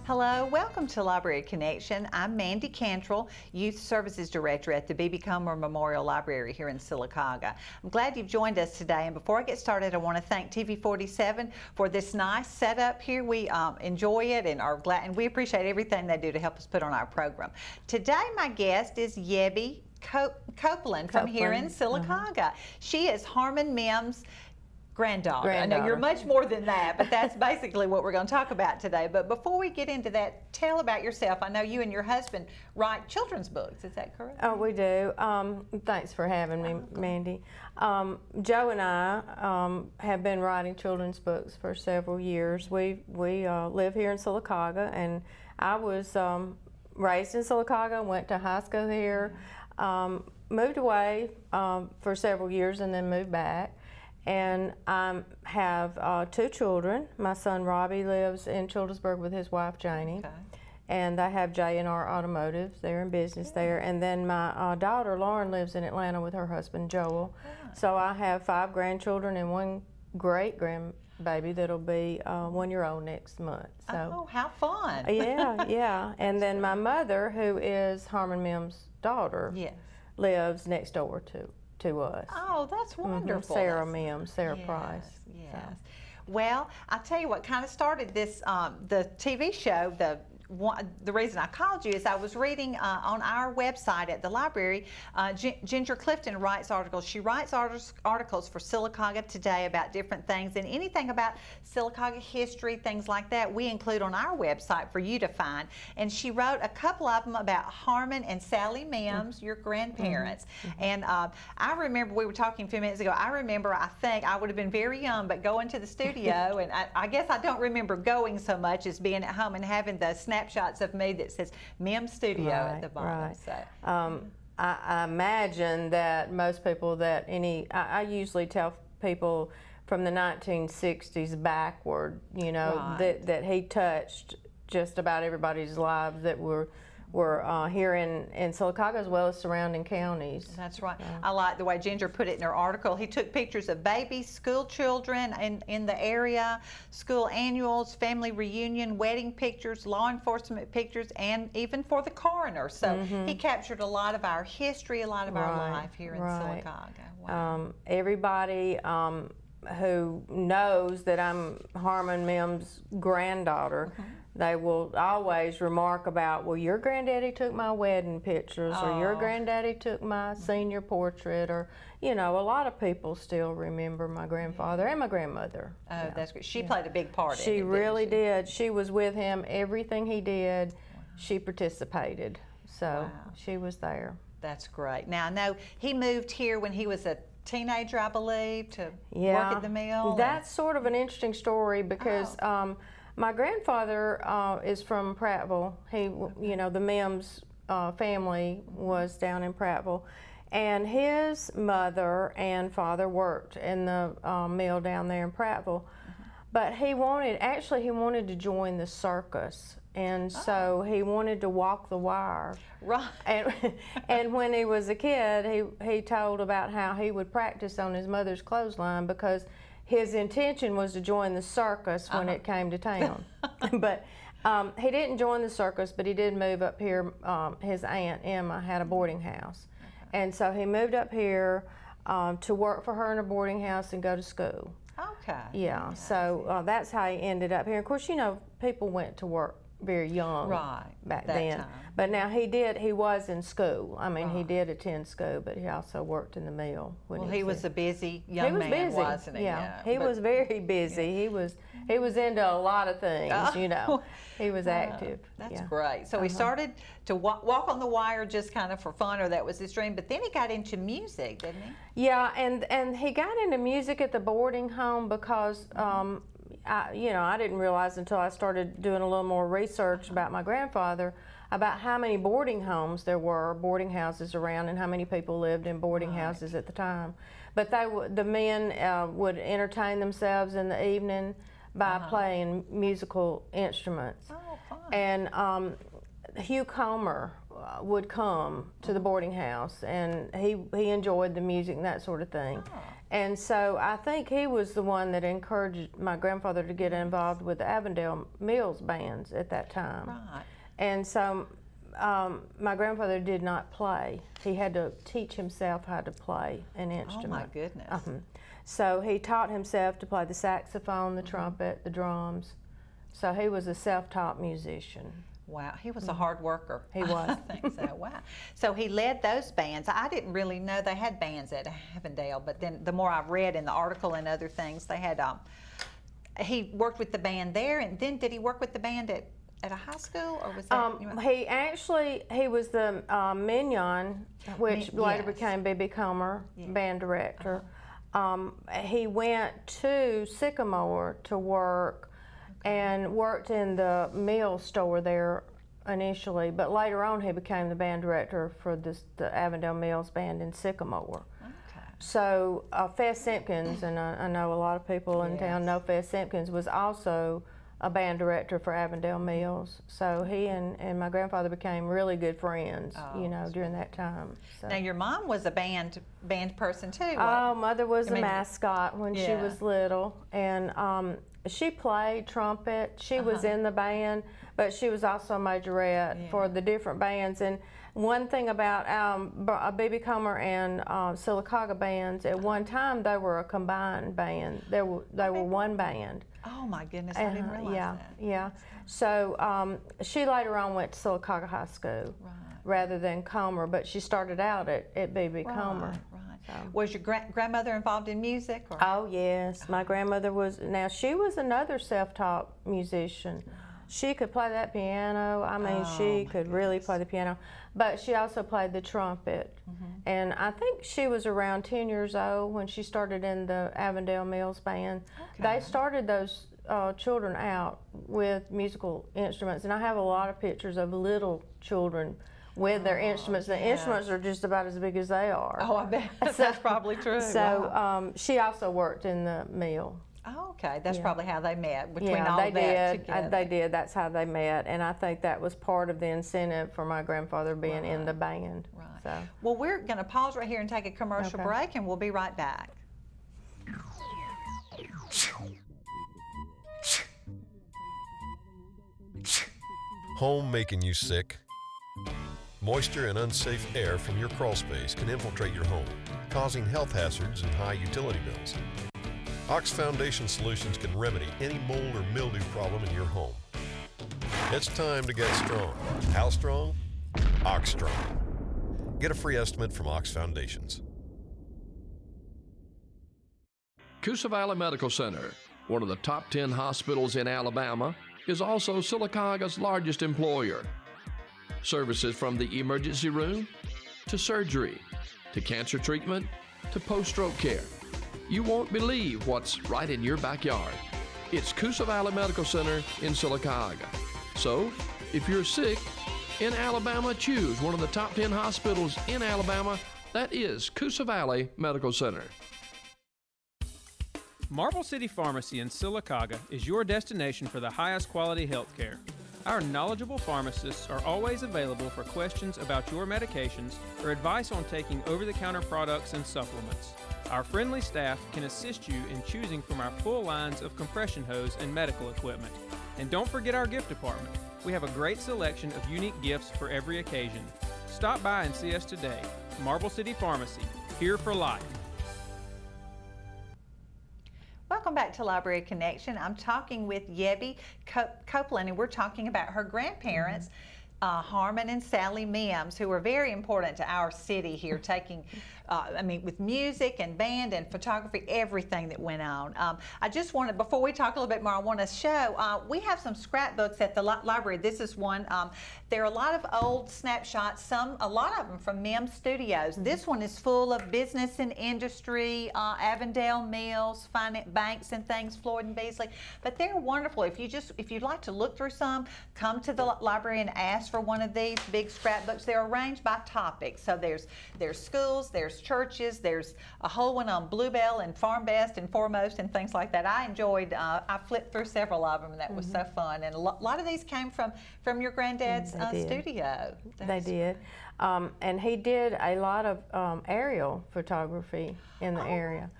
Hello, welcome to Library Connection. I'm Mandy Cantrell, Youth Services Director at the Yebbie Copeland Memorial Library here in Sylacauga. I'm glad you've joined us today, and before I get started, I want to thank TV47 for this nice setup here. We enjoy it and are glad, and we appreciate everything they do to help us put on our program. Today, my guest is Yebbie Copeland from here in Sylacauga. She is Harmon Mims' granddaughter. I know you're much more than that, but that's basically what we're going to talk about today. But before we get into that, tell about yourself. I know you and your husband write children's books. Is that correct? Oh, we do. Thanks for having me, Mandy. Joe and I have been writing children's books for several years. We live here in Sylacauga, and I was raised in Sylacauga, went to high school here, moved away for several years and then moved back. And I have 2 children. My son Robbie lives in Childersburg with his wife Janie. Okay. And they have J&R Automotive. They're in business there. And then my daughter Lauren lives in Atlanta with her husband Joel. So I have 5 grandchildren and 1 great grandbaby that'll be 1-year-old next month. So, oh, how fun. Yeah. And then my mother, who is Harmon Mims' daughter, lives next door to us. Oh, that's wonderful. Sarah Mims, Sarah Price. Yes. So. Well, I'll tell you what kind of started this, the TV show, the reason I called you is I was reading on our website at the library, Ginger Clifton writes articles. She writes articles for Sylacauga Today about different things, and anything about Sylacauga history, things like that, we include on our website for you to find. And she wrote a couple of them about Harmon and Sallie Mims, your grandparents. And I remember, we were talking a few minutes ago, I think I would have been very young, but going to the studio, and I guess I don't remember going so much as being at home and having the snapshots of me that says Mims Studio at the bottom. Right. So. I imagine that most people I usually tell people from the 1960s backward, you know, that he touched just about everybody's lives that were here in Sylacauga as well as surrounding counties. That's right. I like the way Ginger put it in her article. He took pictures of babies, school children in the area, school annuals, family reunion, wedding pictures, law enforcement pictures, and even for the coroner. So he captured a lot of our history, a lot of our life here in Sylacauga. Wow. Everybody who knows that I'm Harmon Mims' granddaughter, they will always remark about, well, your granddaddy took my wedding pictures, or your granddaddy took my senior portrait, or, you know, a lot of people still remember my grandfather and my grandmother. Oh, that's great. She played a big part in it. She really did. She was with him. Everything he did, she participated. So she was there. That's great. Now, I know he moved here when he was a teenager, I believe, to work at the mill. That's sort of an interesting story because my grandfather is from Prattville. He, you know, the Mims family was down in Prattville, and his mother and father worked in the mill down there in Prattville. But he wanted to join the circus. And so he wanted to walk the wire. Right. And when he was a kid, he told about how he would practice on his mother's clothesline because his intention was to join the circus when it came to town. But he didn't join the circus, but he did move up here. His Aunt Emma had a boarding house. And so he moved up here to work for her in a boarding house and go to school. Okay. Yeah, so that's how he ended up here. Of course, you know, people went to work very young back then. But now he was in school. I mean, he did attend school, but he also worked in the mill. Well, he was a busy young man, wasn't he? Yeah, he was very busy. He was into a lot of things, you know. He was active. That's great. So he started to walk on the wire just kind of for fun, or that was his dream, but then he got into music, didn't he? Yeah, and he got into music at the boarding home because I didn't realize until I started doing a little more research about my grandfather about how many boarding houses around and how many people lived in boarding houses at the time. But the men would entertain themselves in the evening by playing musical instruments. Oh, fun. And Hugh Comer would come to the boarding house, and he enjoyed the music and that sort of thing. Oh. And so I think he was the one that encouraged my grandfather to get involved with the Avondale Mills bands at that time. Right. And so my grandfather did not play. He had to teach himself how to play an instrument. Oh my goodness. So he taught himself to play the saxophone, the trumpet, the drums. So he was a self-taught musician. Wow, he was a hard worker. He was. I think so. Wow. So he led those bands. I didn't really know they had bands at Avondale, but then the more I've read in the article and other things, they had. He worked with the band there, and then did he work with the band at a high school, or was that? He was the Mignon, which later yes. became B.B. Comer, band director. He went to Sycamore to work. And worked in the Mill store there initially, but later on he became the band director for the Avondale Mills band in Sycamore. Okay. So Fess Simpkins, and I know a lot of people in town know Fess Simpkins, was also a band director for Avondale Mills. So he and my grandfather became really good friends, during that time. So. Now your mom was a band person too. Oh, Mother was a mascot when she was little, and she played trumpet. She was in the band, but she was also a majorette for the different bands. And one thing about B.B. Comer and Sylacauga bands, at one time they were a combined band. They were one band. Oh my goodness, I didn't realize that. Yeah. So she later on went to Sylacauga High School rather than Comer, but she started out at B.B. Comer. Right. Was your grandmother involved in music? Or? Oh yes, my grandmother was. Now she was another self-taught musician. She could play that piano. I mean, she could really play the piano, but she also played the trumpet. And I think she was around 10 years old when she started in the Avondale Mills band. They started those children out with musical instruments, and I have a lot of pictures of little children with their instruments. The instruments are just about as big as they are. Oh, I bet. That's probably true. So she also worked in the mill. Oh, okay. That's probably how they met, between Yeah, all they that did. together. They did. That's how they met, and I think that was part of the incentive for my grandfather being in the band. Right. So. Well, we're going to pause right here and take a commercial break, and we'll be right back. Home making you sick? Moisture and unsafe air from your crawl space can infiltrate your home, causing health hazards and high utility bills. Ox Foundation Solutions can remedy any mold or mildew problem in your home. It's time to get strong. How strong? Ox Strong. Get a free estimate from Ox Foundations. Coosa Valley Medical Center, one of the top 10 hospitals in Alabama, is also Sylacauga's largest employer. Services from the emergency room to surgery to cancer treatment to post-stroke care. You won't believe what's right in your backyard. It's Coosa Valley Medical Center in Sylacauga. So, if you're sick in Alabama, choose one of the top 10 hospitals in Alabama. That is Coosa Valley Medical Center. Marble City Pharmacy in Sylacauga is your destination for the highest quality health care. Our knowledgeable pharmacists are always available for questions about your medications or advice on taking over-the-counter products and supplements. Our friendly staff can assist you in choosing from our full lines of compression hose and medical equipment. And don't forget our gift department. We have a great selection of unique gifts for every occasion. Stop by and see us today. Marble City Pharmacy, here for life. Welcome back to Library Connection. I'm talking with Yebbie Copeland, and we're talking about her grandparents, Harmon and Sallie Mims, who were very important to our city here, taking, with music and band and photography, everything that went on. I just wanted, before we talk a little bit more, I want to show, we have some scrapbooks at the library. This is one. There are a lot of old snapshots, a lot of them from Mims Studios. This one is full of business and industry, Avondale Mills, banks and things, Floyd and Beasley. But they're wonderful. If you'd like to look through some, come to the library and ask ask for one of these big scrapbooks. They're arranged by topic. So there's schools, there's churches, there's a whole one on Bluebell and Farm Best and Foremost and things like that. I enjoyed, I flipped through several of them, and that was so fun. And a lot of these came from your granddad's studio. They did. And he did a lot of aerial photography in the area.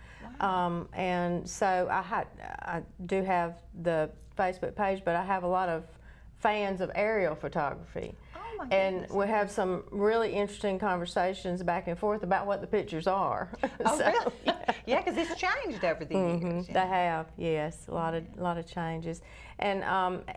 Wow. And so I do have the Facebook page, but I have a lot of fans of aerial photography. Oh my and goodness. we have some really interesting conversations back and forth about what the pictures are. Oh, So, really? Yeah, because it's changed over the years. They have, yes, a lot of changes. And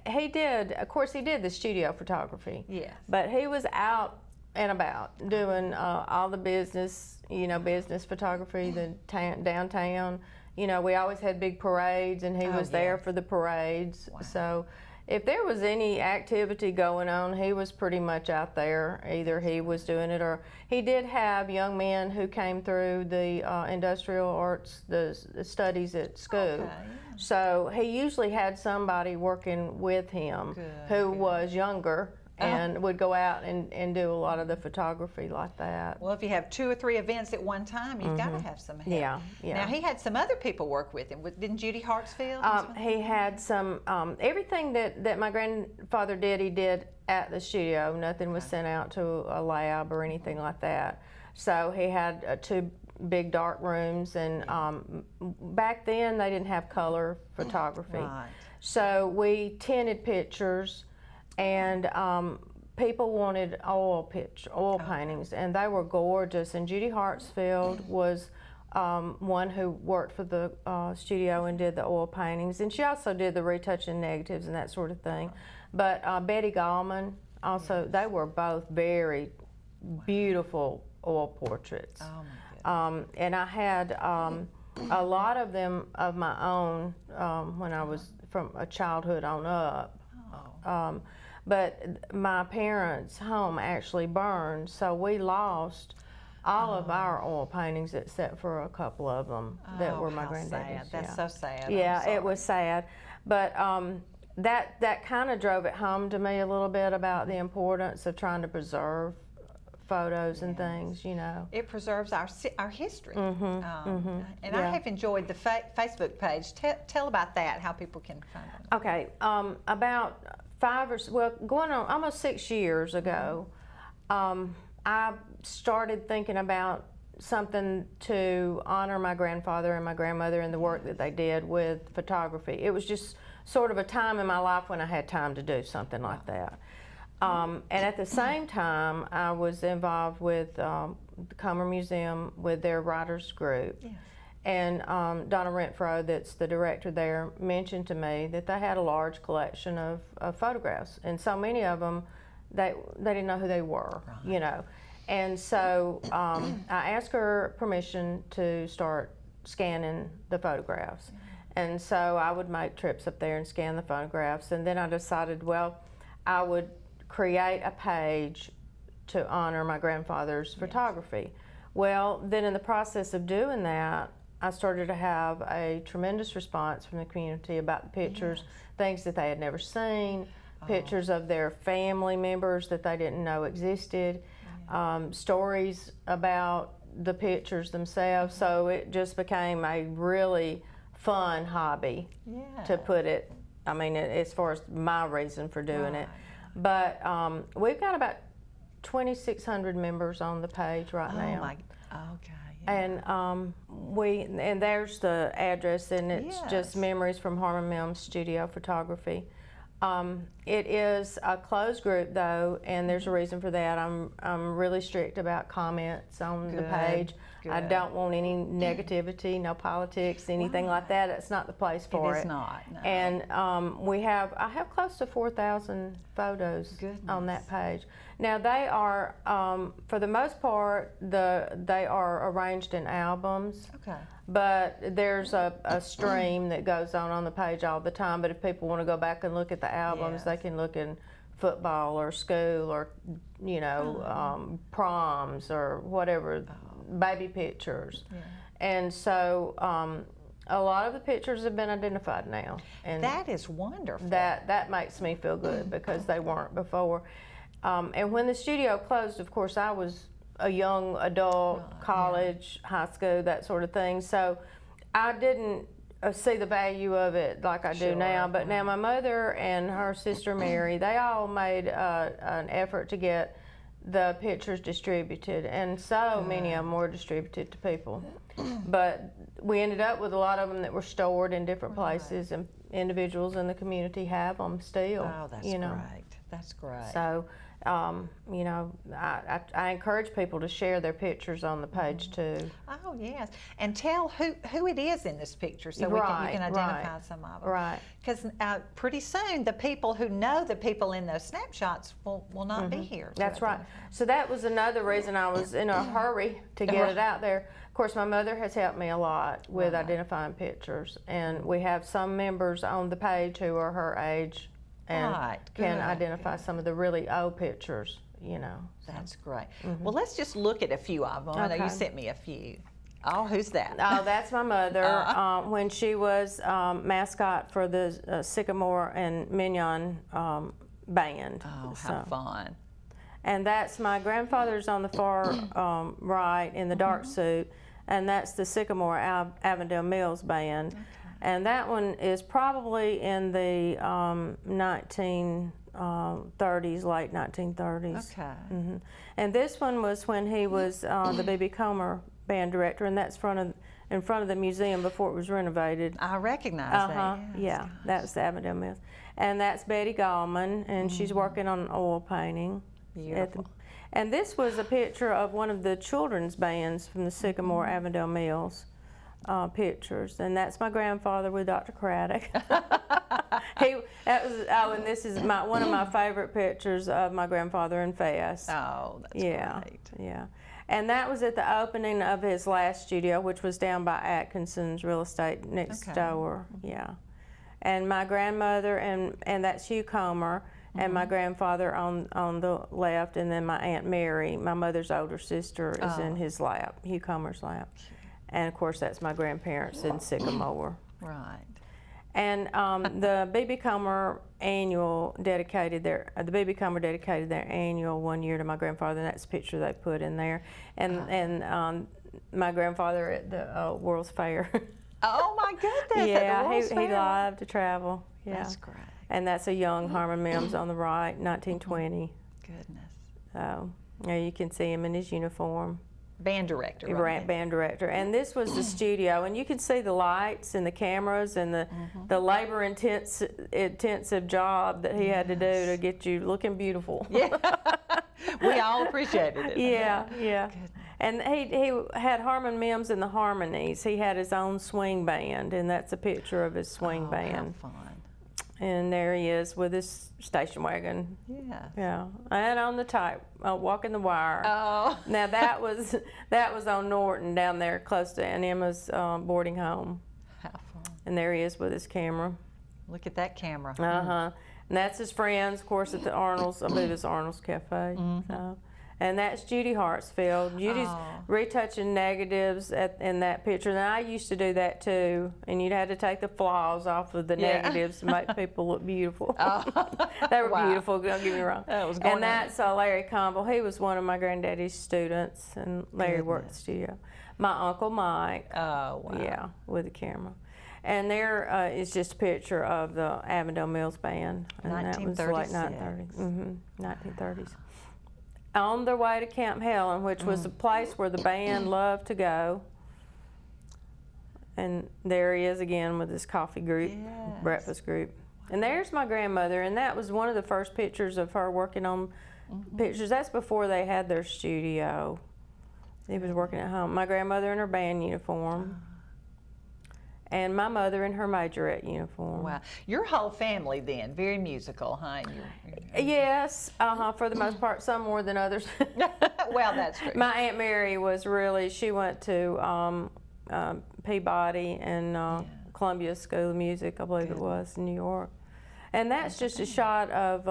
he did, of course, he did the studio photography. Yes. But he was out and about doing all the business, business photography, the downtown. We always had big parades, and he was there for the parades. Wow. So if there was any activity going on, he was pretty much out there. Either he was doing it, or he did have young men who came through the industrial arts, the studies at school. Okay, yeah. So he usually had somebody working with him who was younger and would go out and do a lot of the photography like that. Well, if you have 2 or 3 events at one time, you've got to have some help. Yeah. Now, he had some other people work with him. Didn't Judy Hartsfield? He had some, everything that my grandfather did, he did at the studio. Nothing was sent out to a lab or anything like that. So he had 2 big dark rooms, and back then they didn't have color photography. Right. So we tinted pictures, and people wanted oil paintings, and they were gorgeous. And Judy Hartsfield was one who worked for the studio and did the oil paintings, and she also did the retouching negatives and that sort of thing. But Betty Gallman also, they were both very beautiful oil portraits. Oh, my goodness. And I had a lot of them of my own when I was from a childhood on up. But my parents' home actually burned, so we lost all of our oil paintings except for a couple of them that were my granddaddy's. Sad. That's so sad. Yeah, it was sad. But that kind of drove it home to me a little bit about the importance of trying to preserve photos and things, It preserves our history. And Yeah. I have enjoyed the Facebook page. Tell about that, how people can find it. Okay, about going on almost 6 years ago, I started thinking about something to honor my grandfather and my grandmother and the work that they did with photography. It was just sort of a time in my life when I had time to do something like that. And at the same time, I was involved with the Comer Museum with their writers group. Yes. And Donna Renfro, that's the director there, mentioned to me that they had a large collection of photographs, and so many of them, they didn't know who they were, And so I asked her permission to start scanning the photographs. And so I would make trips up there and scan the photographs, and then I decided, I would create a page to honor my grandfather's photography. Well, then in the process of doing that, I started to have a tremendous response from the community about the pictures, things that they had never seen, pictures of their family members that they didn't know existed, stories about the pictures themselves. So it just became a really fun hobby, to put it, as far as my reason for doing it. But we've got about 2,600 members on the page right now. Okay. And and there's the address, and it's just Memories from Harmon Mims Studio Photography. It is a closed group though, and there's a reason for that. I'm really strict about comments on the page. I don't want any negativity, no politics, anything like that. It's not the place for it. It is not. No. And I have close to 4,000 photos on that page. Now they are, for the most part, they are arranged in albums. Okay. But there's a stream that goes on the page all the time. But if people want to go back and look at the albums, they can look in football or school or proms or whatever, baby pictures. And so a lot of the pictures have been identified now, and that is wonderful. that makes me feel good because they weren't before. And when the studio closed, of course, I was a young adult, college, high school, that sort of thing. So I didn't see the value of it like I do now. But now my mother and her sister Mary, they all made an effort to get the pictures distributed, and so many of them were distributed to people. But we ended up with a lot of them that were stored in different places, and individuals in the community have them still. Oh, that's great. That's great. So, you know, I encourage people to share their pictures on the page too. Oh, yes. And tell who it is in this picture so you can identify some of them. Right. Because pretty soon the people who know the people in those snapshots will not be here. That's right. So that was another reason I was in a hurry to get it out there. Of course, my mother has helped me a lot with identifying pictures, and we have some members on the page who are her age and can identify some of the really old pictures, you know. So. That's great. Well, let's just look at a few of them. I know you sent me a few. Oh, who's that? Oh, that's my mother when she was mascot for the Sycamore and Mignon band. Oh, how fun. And that's my grandfather's on the far right in the dark suit, and that's the Sycamore Avondale Mills band. Okay. And that one is probably in the 1930s, late 1930s. Okay. And this one was when he was the Yebbie Copeland band director, and that's in front of the museum before it was renovated. I recognize that. Yeah, that's the Avondale Mills. And that's Betty Gallman, and she's working on an oil painting. Beautiful. And this was a picture of one of the children's bands from the Sycamore Avondale Mills pictures, and that's my grandfather with Dr. Craddock. And this is one of my favorite pictures of my grandfather in Fest. Oh, that's great. Yeah. And that was at the opening of his last studio, which was down by Atkinson's Real Estate next door. Yeah. And my grandmother, and that's Hugh Comer, and my grandfather on the left, and then my Aunt Mary, my mother's older sister, is in his lap, Hugh Comer's lap. And of course, that's my grandparents in Sycamore. Right. And the Yebbie Copeland dedicated their annual one year to my grandfather, and that's a picture they put in there. And my grandfather at the World's Fair. Oh my goodness! Yeah, he loved to travel. Yeah. That's great. And that's a young Harmon Mims on the right, 1920. Goodness. So, yeah, you can see him in his uniform. Band director. Band director. And this was the studio, and you can see the lights and the cameras and the labor intensive job that he had to do to get you looking beautiful. Yeah. We all appreciated it. Yeah. Goodness. And he had Harmon Mims and the Harmonies. He had his own swing band, and that's a picture of his swing band. How fun. And there he is with his station wagon. Yes. Yeah. And on the type, walking the wire. Oh. Now that was on Norton down there close to Aunt Emma's boarding home. How fun. And there he is with his camera. Look at that camera. And that's his friends, of course, at the Arnold's, I believe it's Arnold's Cafe. So. And that's Judy Hartsfield. Judy's retouching negatives in that picture. And I used to do that too. And you'd have to take the flaws off of the negatives to make people look beautiful. They were beautiful, don't get me wrong. And that's Larry Campbell. He was one of my granddaddy's students, and Larry worked at the studio. My Uncle Mike. Oh, wow. Yeah, with the camera. And there is just a picture of the Avondale Mills Band. And that was like 1930s. 1930s. On their way to Camp Helen, which was a place where the band loved to go. And there he is again with his coffee group, breakfast group. And there's my grandmother, and that was one of the first pictures of her working on pictures. That's before they had their studio. He was working at home. My grandmother in her band uniform. And my mother in her majorette uniform. Wow. Your whole family then, very musical, huh? Yes, for the most part, some more than others. Well, that's true. My Aunt Mary was she went to Peabody and Columbia School of Music, I believe it was, in New York. And that's just a shot of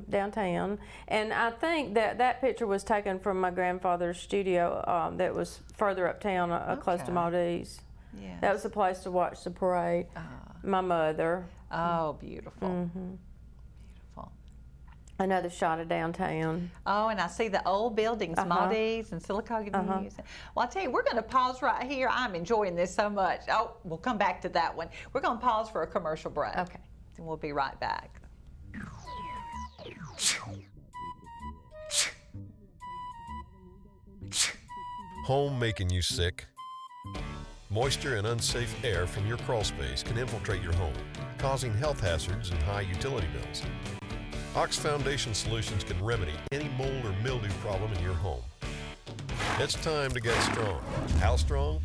downtown. And I think that picture was taken from my grandfather's studio that was further uptown, close to Maldives. Yes. That was the place to watch the parade. My mother. Oh, beautiful. Beautiful. another shot of downtown. Oh, and I see the old buildings, Maldives and Sylacauga News. Well, I'll tell you, we're going to pause right here. I'm enjoying this so much. Oh, we'll come back to that one. We're going to pause for a commercial break. Okay. And we'll be right back. Home making you sick? Moisture and unsafe air from your crawl space can infiltrate your home, causing health hazards and high utility bills. Ox Foundation Solutions can remedy any mold or mildew problem in your home. It's time to get strong. How strong?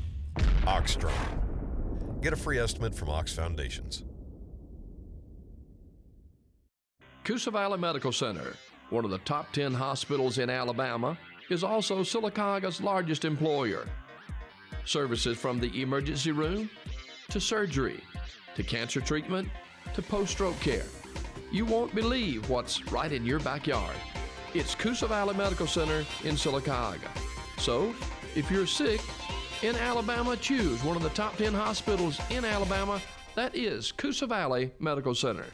Ox Strong. Get a free estimate from Ox Foundations. Coosa Valley Medical Center, one of the top 10 hospitals in Alabama, is also Sylacauga's largest employer. Services from the emergency room to surgery to cancer treatment to post-stroke care. You won't believe what's right in your backyard. It's Coosa Valley Medical Center in Sylacauga. So, if you're sick in Alabama, choose one of the top 10 hospitals in Alabama. That is Coosa Valley Medical Center.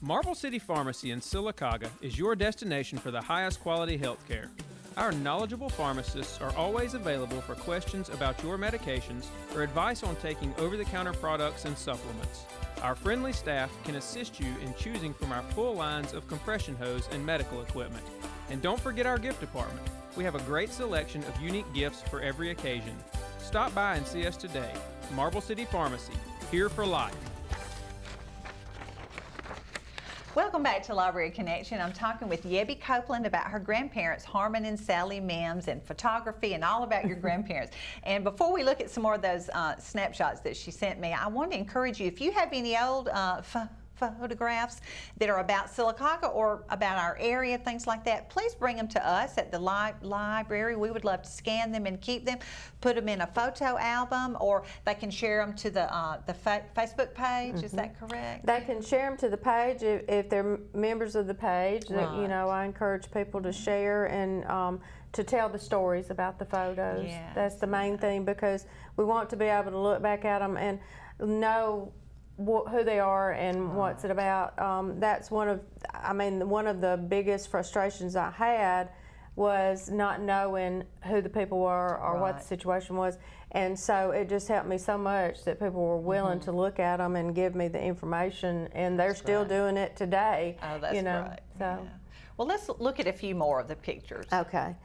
Marble City Pharmacy in Sylacauga is your destination for the highest quality health care. Our knowledgeable pharmacists are always available for questions about your medications or advice on taking over-the-counter products and supplements. Our friendly staff can assist you in choosing from our full lines of compression hose and medical equipment. And don't forget our gift department. We have a great selection of unique gifts for every occasion. Stop by and see us today. Marble City Pharmacy, here for life. Welcome back to Library Connection. I'm talking with Yebbie Copeland about her grandparents, Harmon and Sallie Mims, and photography and all about your grandparents. And before we look at some more of those snapshots that she sent me, I want to encourage you, if you have any old photographs that are about Sylacauga or about our area, things like that, please bring them to us at the library. We would love to scan them and keep them, put them in a photo album, or they can share them to the Facebook page. Is that correct? They can share them to the page if they're members of the page. Right. You know, I encourage people to share and to tell the stories about the photos. Yes. That's the main thing, because we want to be able to look back at them and know who they are and what's it about. That's one of the biggest frustrations I had was not knowing who the people were or what the situation was. And so it just helped me so much that people were willing to look at them and give me the information, and they're still doing it today. Oh, that's you know, great. So. Yeah. Well, let's look at a few more of the pictures. Okay.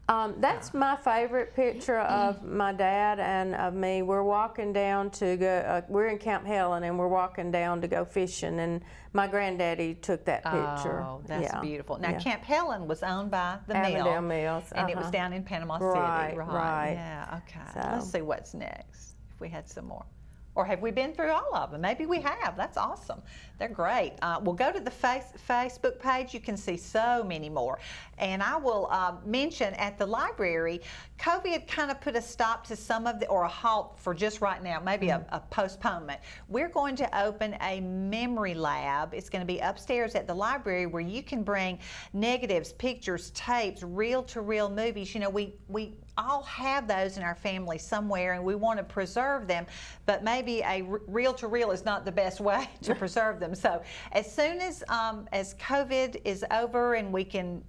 That's my favorite picture of my dad and of me. We're walking down to go, we're in Camp Helen, and we're walking down to go fishing, and my granddaddy took that picture. Oh, that's beautiful. Now, Yeah. Camp Helen was owned by the Avondale Mills. and it was down in Panama City. Right. Yeah, okay. So. Let's see what's next, if we had some more. Or have we been through all of them? Maybe we have. That's awesome. They're great. We'll go to the Facebook page. You can see so many more. And I will mention at the library, COVID kind of put a stop to some of or a halt for just right now, maybe a postponement. We're going to open a memory lab. It's going to be upstairs at the library where you can bring negatives, pictures, tapes, reel-to-reel movies. You know, we all have those in our family somewhere, and we want to preserve them, but maybe a reel-to-reel is not the best way to preserve them. So as soon as COVID is over and we can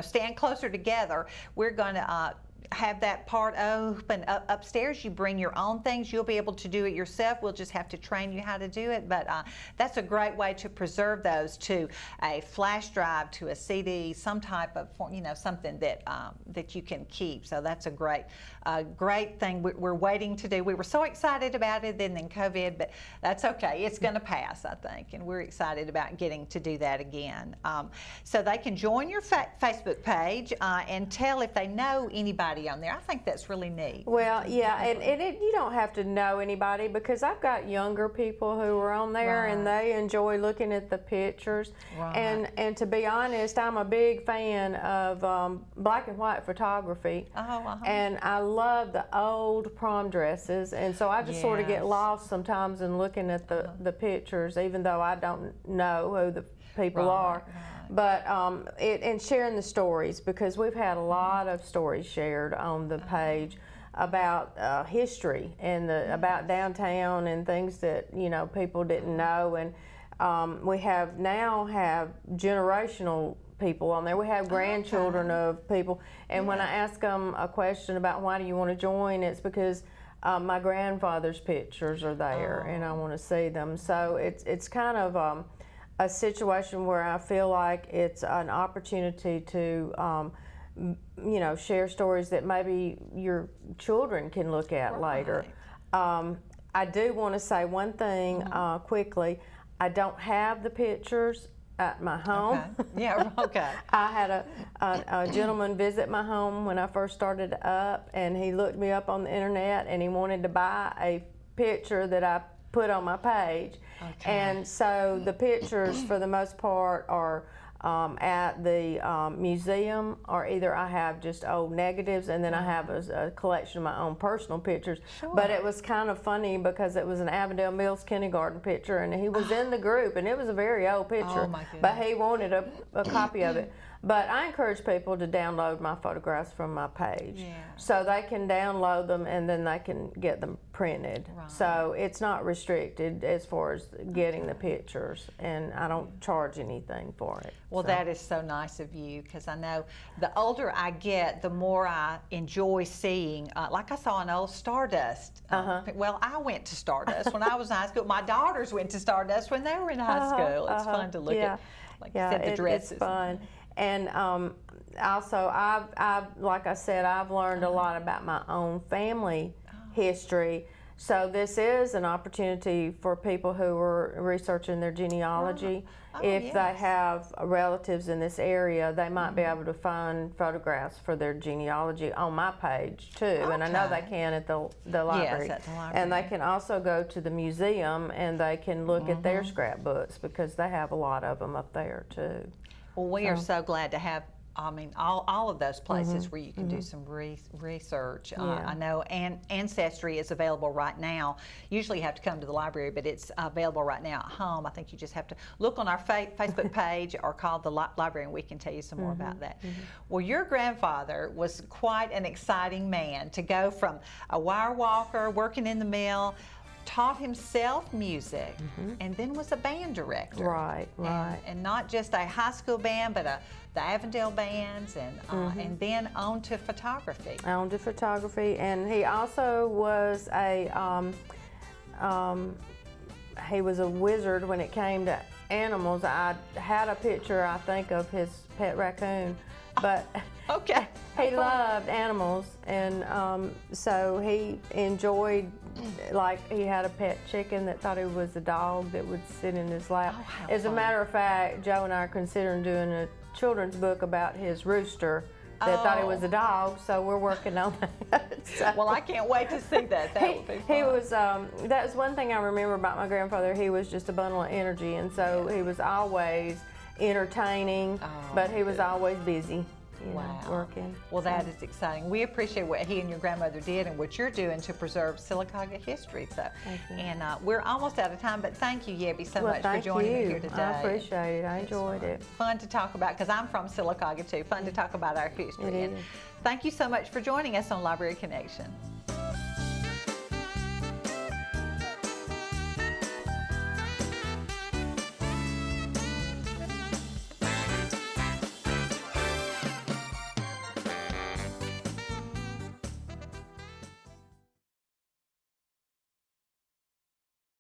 stand closer together, we're going to have that part open upstairs. You bring your own things. You'll be able to do it yourself. We'll just have to train you how to do it. But that's a great way to preserve those, to a flash drive, to a CD, some type of, something that you can keep. So that's a great thing we're waiting to do. We were so excited about it, then COVID, but that's okay. It's going to pass, I think, and we're excited about getting to do that again. So they can join your Facebook page and tell if they know anybody on there. I think that's really neat. Well, yeah, and you don't have to know anybody, because I've got younger people who are on there and they enjoy looking at the pictures. Right. And to be honest, I'm a big fan of black and white photography. And I love the old prom dresses, and so I just sort of get lost sometimes in looking at the pictures, even though I don't know who the people are. But and sharing the stories, because we've had a lot of stories shared on the page about history and about downtown and things that people didn't know. And We now have generational people on there. We have grandchildren of people, and when I ask them a question about why do you want to join, it's because my grandfather's pictures are there, and I want to see them. So it's kind of a situation where I feel like it's an opportunity to share stories that maybe your children can look at later. I do want to say one thing quickly. I don't have the pictures at my home. Okay. Yeah, okay. I had a gentleman visit my home when I first started up, and he looked me up on the internet, and he wanted to buy a picture that I put on my page. Okay. And so the pictures, for the most part, are at the museum, or either I have just old negatives, and then I have a collection of my own personal pictures. Sure. But it was kind of funny because it was an Avondale Mills kindergarten picture, and he was in the group, and it was a very old picture. Oh, my goodness. But he wanted a copy of it. But I encourage people to download my photographs from my page. Yeah. So they can download them, and then they can get them printed. Right. So it's not restricted as far as getting the pictures, and I don't charge anything for it. Well, that is so nice of you, because I know the older I get, the more I enjoy seeing, like I saw an old Stardust. Well, I went to Stardust when I was in high school. My daughters went to Stardust when they were in high school. It's fun to look at, like you said, the dresses. It's fun. And also, I've like I said, I've learned a lot about my own family history. So this is an opportunity for people who are researching their genealogy. If they have relatives in this area, they might be able to find photographs for their genealogy on my page too. And I know they can at the library. Yes, at the library. And they can also go to the museum, and they can look at their scrapbooks, because they have a lot of them up there too. Well, we are so glad to have, all of those places where you can do some research. I know Ancestry is available right now. Usually you have to come to the library, but it's available right now at home. I think you just have to look on our Facebook page or call the library, and we can tell you some more about that. Well, your grandfather was quite an exciting man to go from a wire walker, working in the mill, taught himself music, and then was a band director. Right. And not just a high school band, but the Avondale bands, and then on to photography. And he also was he was a wizard when it came to animals. I had a picture, I think, of his pet raccoon, but he loved animals, and so he enjoyed, like, he had a pet chicken that thought he was a dog that would sit in his lap. As a matter of fact, Joe and I are considering doing a children's book about his rooster that thought he was a dog, so we're working on that. Well, I can't wait to see that. That would be fun. He was, that was one thing I remember about my grandfather. He was just a bundle of energy, and so he was always entertaining, but he was always busy. Working. Well, that is exciting. We appreciate what he and your grandmother did and what you're doing to preserve Sylacauga history. So, and we're almost out of time, but thank you, Yebbie, so much for joining me here today. I appreciate it. I enjoyed it. Fun to talk about, because I'm from Sylacauga too. Fun to talk about our history. And thank you so much for joining us on Library Connection.